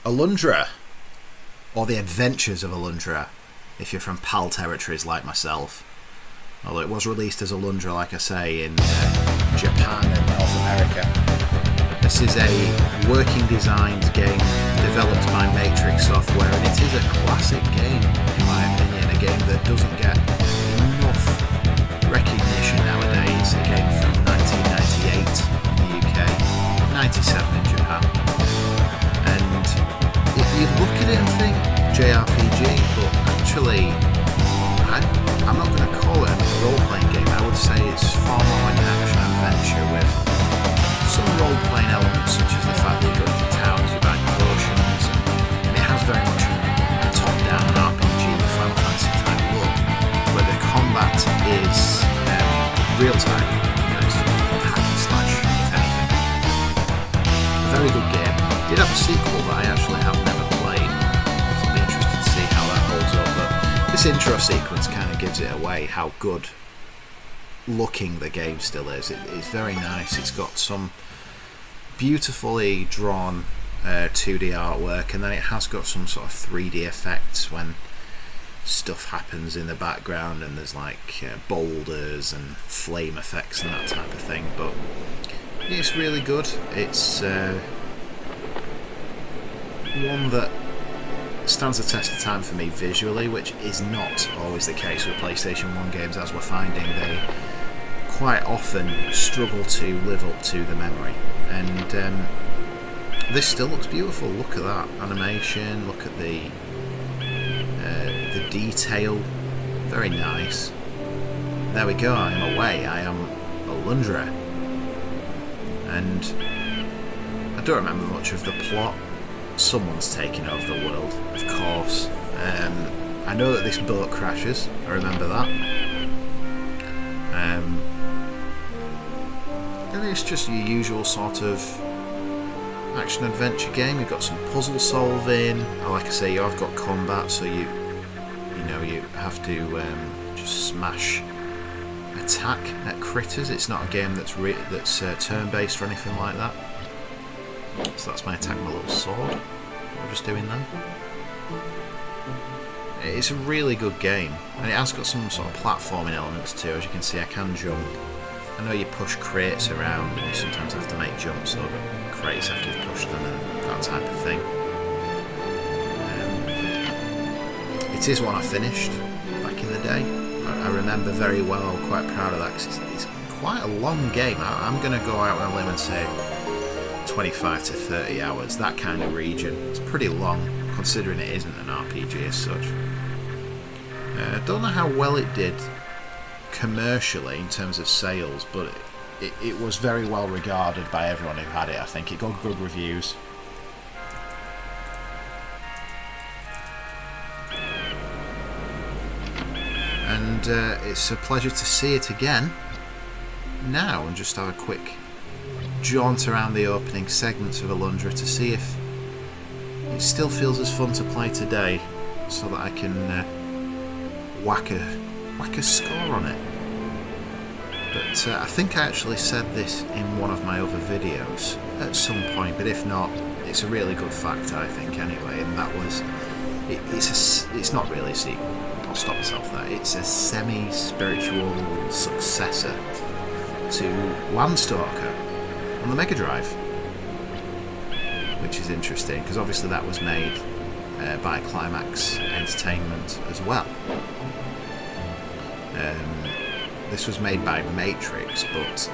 Alundra, or the Adventures of Alundra, if you're from PAL territories like myself. Although it was released as Alundra, like I say, in Japan and North America. This is a working designed game developed by Matrix Software, and it is a classic game, in my opinion, a game that doesn't get enough recognition nowadays. A game from 1998 in the UK, 97 in Japan, and you look at it and think JRPG, but actually I'm not going to call it a role-playing game. I would say it's far more like an action-adventure with some role-playing elements, such as the fact that you go into towns, you buy potions, and it has very much a top-down RPG, Final Fantasy type look, where the combat is real-time. It's hack and slash, if anything. A very good game. It did have a sequel that I actually have never played, so I'll be interested to see how that holds up. But this intro sequence kind of gives it away how good looking the game still is. It's very nice. It's got some beautifully drawn 2D artwork, and then it has got some sort of 3D effects when stuff happens in the background, and there's like boulders and flame effects and that type of thing. But it's really good. It's one that stands the test of time for me visually, which is not always the case with PlayStation 1 games, as we're finding they quite often struggle to live up to the memory. And this still looks beautiful. Look at that animation, look at the detail, very nice. There we go, I am away, I am Alundra. And I don't remember much of the plot. Someone's taking over the world, of course. I know that this boat crashes, I remember that. And it's just your usual sort of action-adventure game. You've got some puzzle solving. Like I say, you have got combat, so you have to just smash attack at critters. It's not a game that's turn-based or anything like that. So that's my attack, my little sword. What I'm just doing there. It's a really good game, and it has got some sort of platforming elements too. As you can see, I can jump. I know you push crates around, and you sometimes have to make jumps over crates after you've pushed them and that type of thing. It is one I finished back in the day. I remember very well, quite proud of that, because it's quite a long game. I'm going to go out on a limb and say 25 to 30 hours, that kind of region. It's pretty long, considering it isn't an RPG as such. I don't know how well it did commercially in terms of sales, but it was very well regarded by everyone who had it. I think it got good reviews. And it's a pleasure to see it again now, and just have a quick jaunt around the opening segments of Alundra to see if it still feels as fun to play today, so that I can whack a score on it. But I think I actually said this in one of my other videos at some point, but if not, it's a really good fact, I think, anyway, and that was it's not really a sequel. I'll stop myself there. It's a semi-spiritual successor to Landstalker on the Mega Drive, which is interesting because obviously that was made by Climax Entertainment as well. This was made by Matrix, but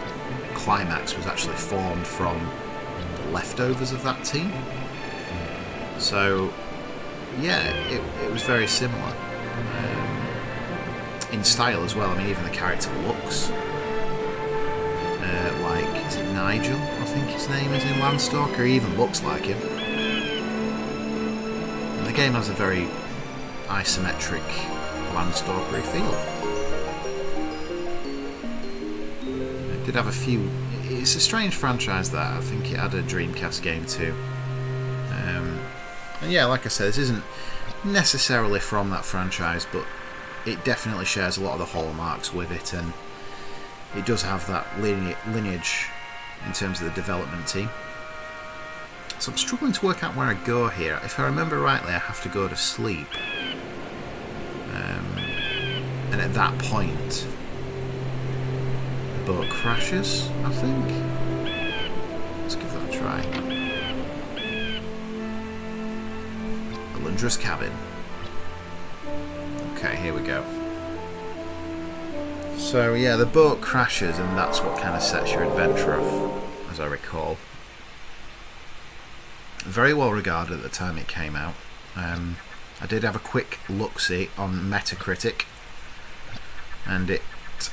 Climax was actually formed from the leftovers of that team. So yeah, it was very similar in style as well. I mean, even the character looks like, is it Nigel, I think his name is, in Landstalker? He even looks like him. And the game has a very isometric Landstalker-y feel. It did have a few... It's a strange franchise that. I think it had a Dreamcast game too. And yeah, like I said, this isn't necessarily from that franchise, but it definitely shares a lot of the hallmarks with it, and it does have that lineage in terms of the development team. So I'm struggling to work out where I go here. If I remember rightly, I have to go to sleep. And at that point, the boat crashes, I think. Let's give that a try. Alundra's cabin. Okay, here we go. So yeah, the boat crashes, and that's what kind of sets your adventure off, as I recall. Very well regarded at the time it came out. I did have a quick look-see on Metacritic, and it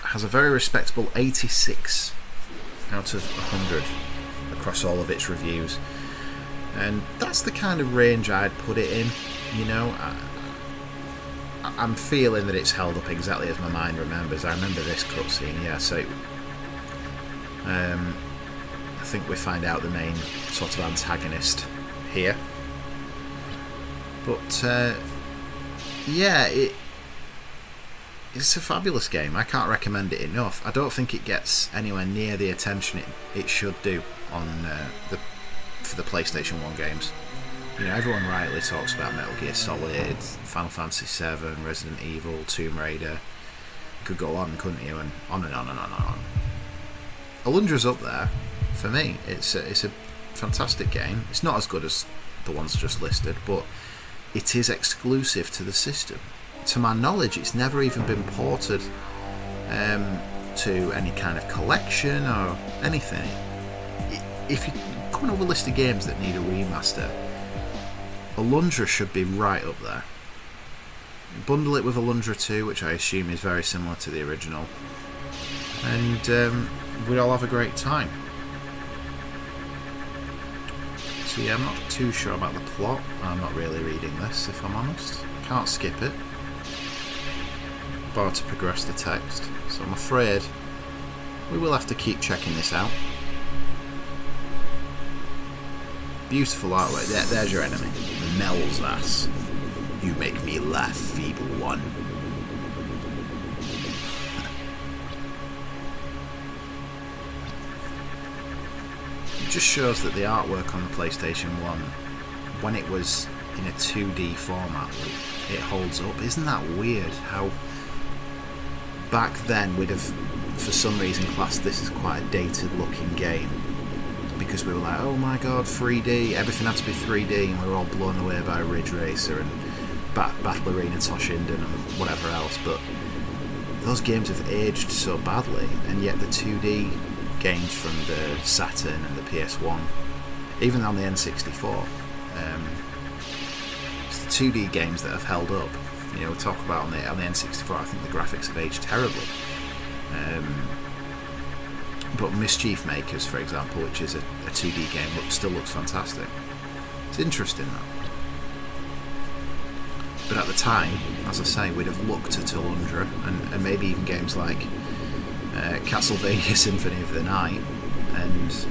has a very respectable 86 out of 100 across all of its reviews. And that's the kind of range I'd put it in, you know. I'm feeling that it's held up exactly as my mind remembers. I remember this cutscene, yeah, so I think we find out the main sort of antagonist here. But yeah, it's a fabulous game. I can't recommend it enough. I don't think it gets anywhere near the attention it should do on for the PlayStation 1 games. You know, everyone rightly talks about Metal Gear Solid, Final Fantasy 7, Resident Evil, Tomb Raider. You could go on, couldn't you? And on and on and on and on. Alundra's up there for me. It's a fantastic game. It's not as good as the ones just listed, but it is exclusive to the system. To my knowledge, it's never even been ported to any kind of collection or anything. If you're coming over a list of games that need a remaster, Alundra should be right up there. Bundle it with Alundra 2, which I assume is very similar to the original, and we'd all have a great time. So yeah, I'm not too sure about the plot. I'm not really reading this, if I'm honest. Can't skip it. Bar to progress the text. So I'm afraid we will have to keep checking this out. Beautiful artwork. There's your enemy. Mel's ass. You make me laugh, feeble one. It just shows that the artwork on the PlayStation 1, when it was in a 2D format, it holds up. Isn't that weird how back then we'd have for some reason classed this as quite a dated looking game, because we were like, oh my god, 3D, everything had to be 3D, and we were all blown away by Ridge Racer and Battle Arena Toshinden and whatever else. But those games have aged so badly, and yet the 2D games from the Saturn and the PS1, even on the N64, it's the 2D games that have held up. You know, we talk about on the N64, I think the graphics have aged terribly. But Mischief Makers, for example, which is a 2D game, still looks fantastic. It's interesting, though. But at the time, as I say, we'd have looked at Alundra and maybe even games like Castlevania Symphony of the Night and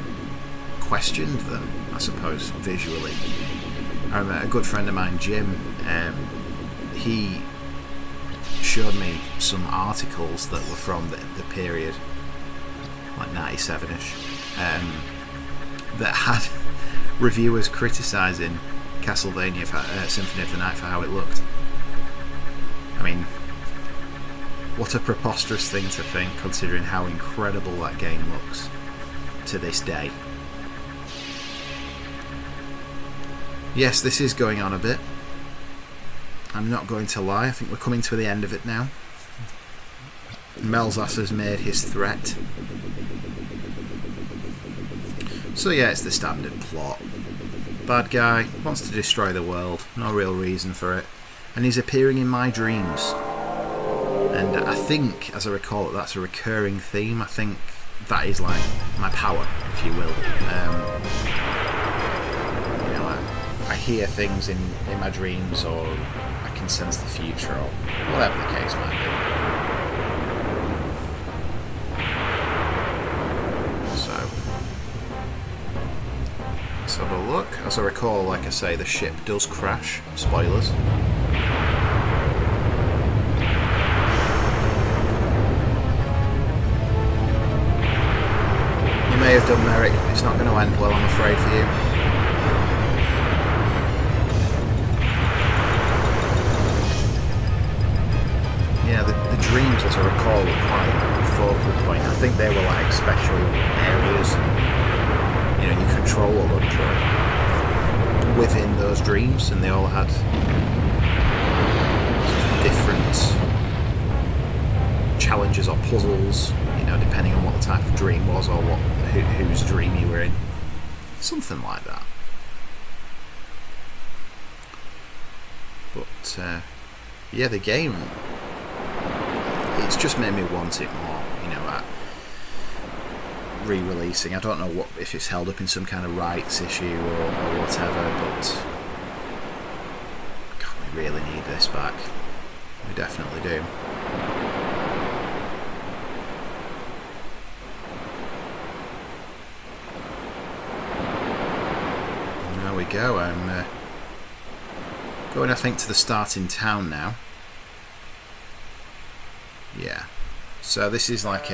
questioned them, I suppose, visually. I remember a good friend of mine, Jim, he showed me some articles that were from the period, like 97ish, that had reviewers criticising Castlevania Symphony of the Night for how it looked. I mean, what a preposterous thing to think, considering how incredible that game looks to this day. Yes, this is going on a bit. I'm not going to lie, I think we're coming to the end of it now. Mel's-ass has made his threat. So yeah, it's the standard plot. Bad guy wants to destroy the world, no real reason for it, and he's appearing in my dreams. And I think, as I recall it, that's a recurring theme. I think that is like my power, if you will. You know, I hear things in my dreams, or I can sense the future, or whatever the case might be. Let's have a look. As I recall, like I say, the ship does crash. Spoilers. You may have done, Merrick. It's not going to end well, I'm afraid, for you. dreams, as I recall, were quite a focal point. I think they were like special areas. You know, you control Alundra within those dreams, and they all had different challenges or puzzles, you know, depending on what the type of dream was or whose dream you were in. Something like that. But yeah, the game, it's just made me want it more, you know, re-releasing. I don't know if it's held up in some kind of rights issue or whatever, but God, we really need this back. We definitely do. There we go. I'm going, I think, to the starting town now. Yeah. So this is like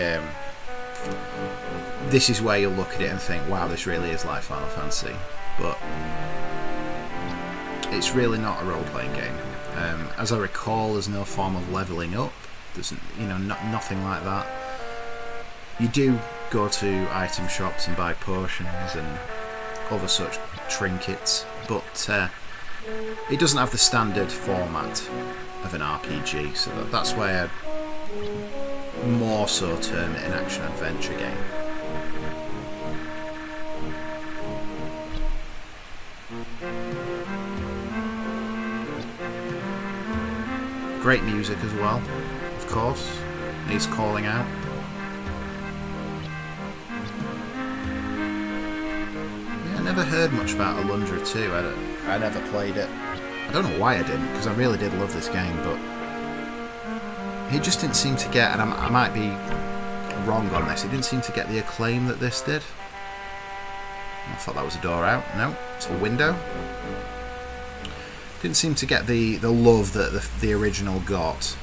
this is where you'll look at it and think, wow, this really is like Final Fantasy, but it's really not a role-playing game. As I recall, there's no form of leveling up. There's, you know, nothing like that. You do go to item shops and buy potions and other such trinkets, but it doesn't have the standard format of an RPG, so that's why I more so term it an action-adventure game. Great music as well, of course. He's calling out. Yeah, I never heard much about Alundra 2. I never played it. I don't know why I didn't, because I really did love this game, but it just didn't seem to get, and I might be wrong on this, it didn't seem to get the acclaim that this did. I thought that was a door out. No, it's a window. Didn't seem to get the love that the original got.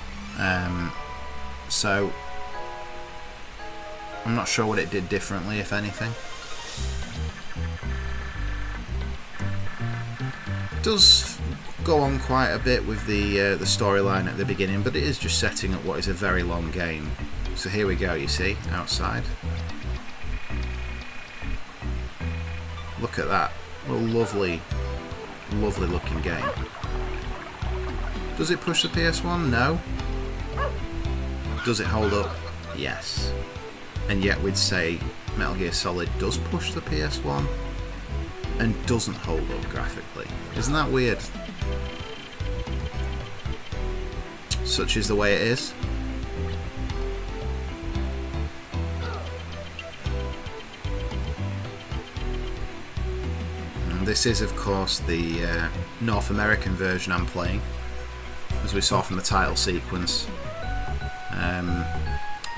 So I'm not sure what it did differently, if anything. It does go on quite a bit with the storyline at the beginning, but it is just setting up what is a very long game. So here we go, you see, outside. Look at that. What a lovely, lovely looking game. Does it push the PS1? No. Does it hold up? Yes. And yet we'd say Metal Gear Solid does push the PS1 and doesn't hold up graphically. Isn't that weird? Such is the way it is. And this is, of course, the North American version I'm playing, as we saw from the title sequence.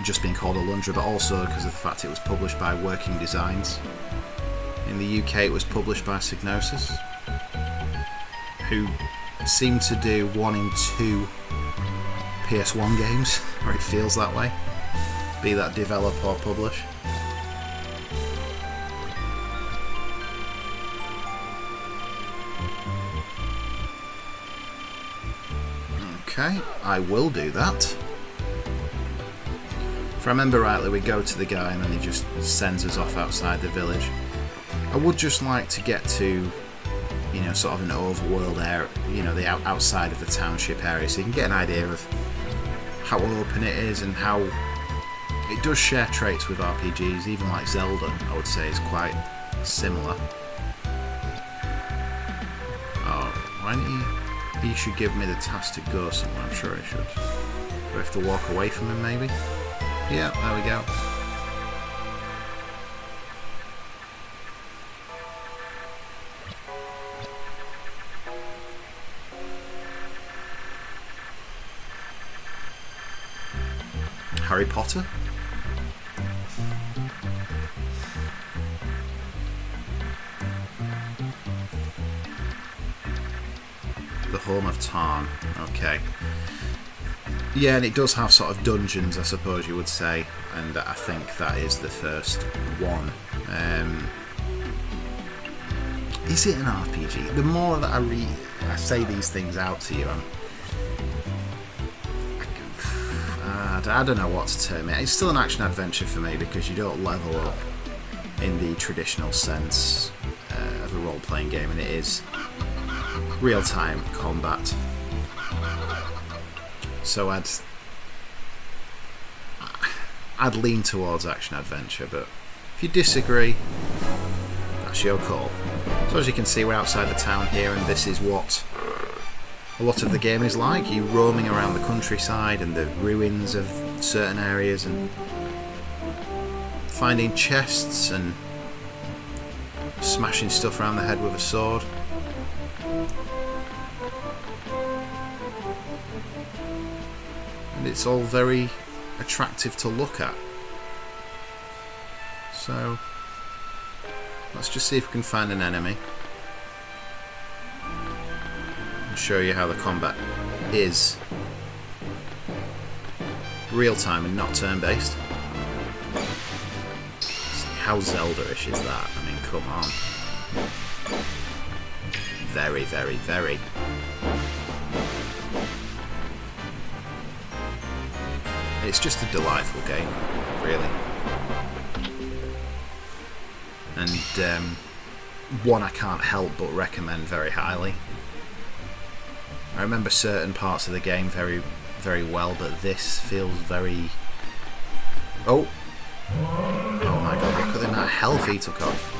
Just being called Alundra, but also because of the fact it was published by Working Designs. In the UK it was published by Psygnosis, who seem to do 1 in 2 PS1 games, or it feels that way, be that develop or publish. Okay, I will do that. If I remember rightly, we go to the guy and then he just sends us off outside the village. I would just like to get to, you know, sort of an overworld area, you know, the outside of the township area, so you can get an idea of how open it is and how it does share traits with RPGs. Even like Zelda, I would say, is quite similar. Oh, why don't he should give me the task to go somewhere. I'm sure he should. Do I have to walk away from him, maybe? Yeah, there we go. Harry Potter? The home of Tarn. Okay. Yeah, and it does have sort of dungeons, I suppose you would say, and I think that is the first one. Is it an RPG? The more that I say these things out to you, I don't know what to term it. It's still an action adventure for me because you don't level up in the traditional sense of a role-playing game, and it is real-time combat. So I'd lean towards action adventure, but if you disagree, that's your call. So as you can see, we're outside the town here, and this is what a lot of the game is like. You roaming around the countryside and the ruins of certain areas and finding chests and smashing stuff around the head with a sword. And it's all very attractive to look at. So let's just see if we can find an enemy and show you how the combat is real time and not turn based. How Zelda-ish is that? I mean, come on. Very, very, very. It's just a delightful game, really. And one I can't help but recommend very highly. I remember certain parts of the game very, very well, but this feels very... Oh! Oh my god, look at the amount of health he took off.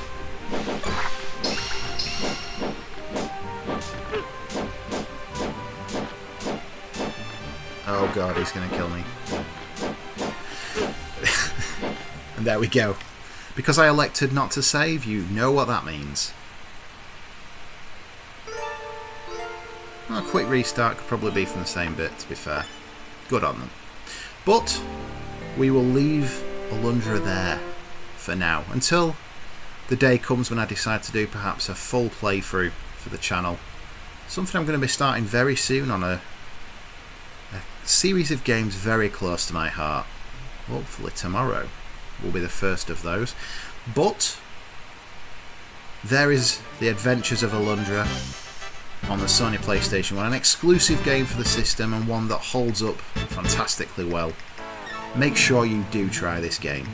Oh god, he's going to kill me. And there we go. Because I elected not to save, you know what that means. Well, a quick restart could probably be from the same bit, to be fair. Good on them. But we will leave Alundra there for now, until the day comes when I decide to do perhaps a full playthrough for the channel. Something I'm going to be starting very soon on a series of games very close to my heart. Hopefully tomorrow will be the first of those. But there is the Adventures of Alundra on the Sony PlayStation 1, an exclusive game for the system and one that holds up fantastically well. Make sure you do try this game.